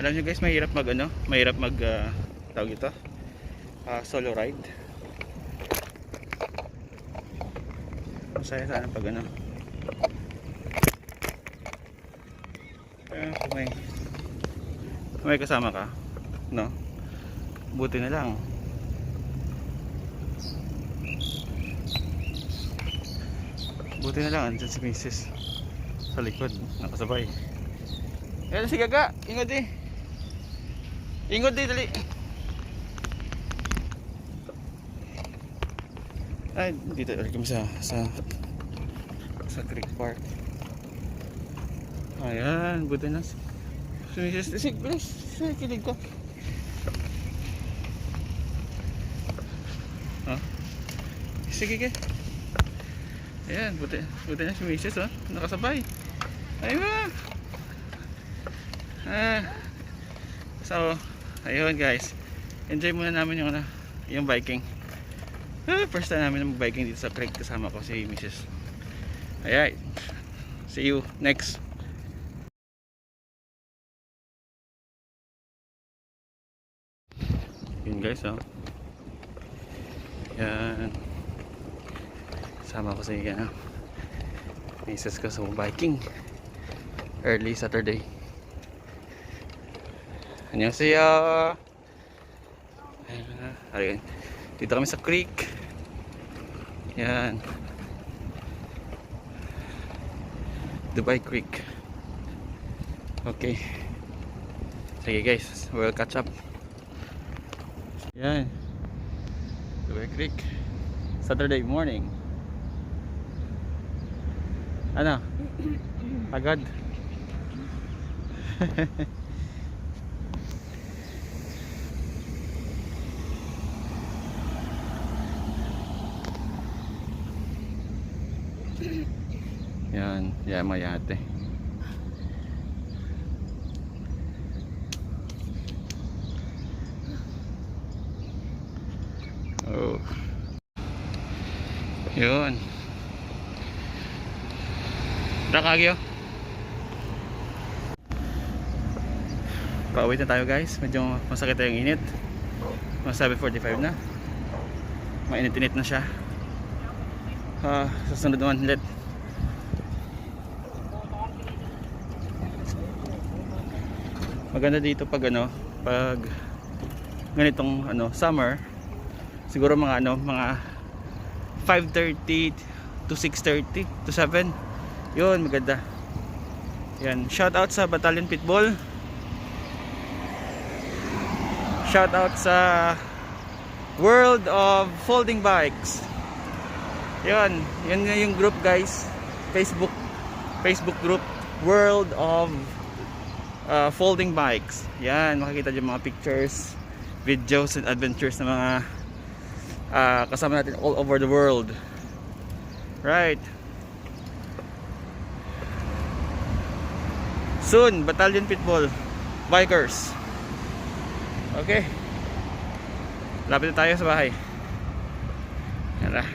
Alam nyo guys, mahirap mag ano, mahirap mag tawag ito, solo ride. Masaya sana pag ano, kung may kasama ka, no? Buti na lang. Buti na lang andyan si Mrs. sa likod, nakasabay. Ayan si Gaga, ingod eh. Ingod eh, dali. Ay, dito ulit kami sa Creek Park. Ayan, buti na si Mrs. Sige, bilis, kilig ko. Sige ke. Ayan, buti na si Mrs. Oh, nakasabay. Ayun ba? So, ayun guys. Enjoy muna namin yung biking. First time namin mag-biking dito sa creek, kasama ko si Mrs. Ayan. See you next. Yun guys, oh. Yan. Sama ko si Mrs. ko sa biking. Early Saturday. Annyeonghaseyo. Ayan. Dito kami sa creek. Yan. Dubai Creek. Okay. Sige guys, we'll catch up. Yan. Dubai Creek. Saturday morning. Ano? Agad. Yan mayate. Oh. Yun. Rakagyo. Pauwi na tayo guys. Medyo masakit yung init. Mga 7:45 na. Mainit-init na siya. Susunod naman ulit. Maganda dito pag pag ganitong summer. Siguro mga 5:30 to 6:30 to 7. Yun, maganda. Yan, shout out sa Battalion Pitbull. Shout out sa World of Folding Bikes. Yun yung group guys. Facebook group World of Folding Bikes. Yan, makikita yung mga pictures, videos and adventures ng mga kasama natin all over the world. Right. Soon, Battalion Pitbull Bikers. Okay. Lapit na tayo sa bahay. Yan na.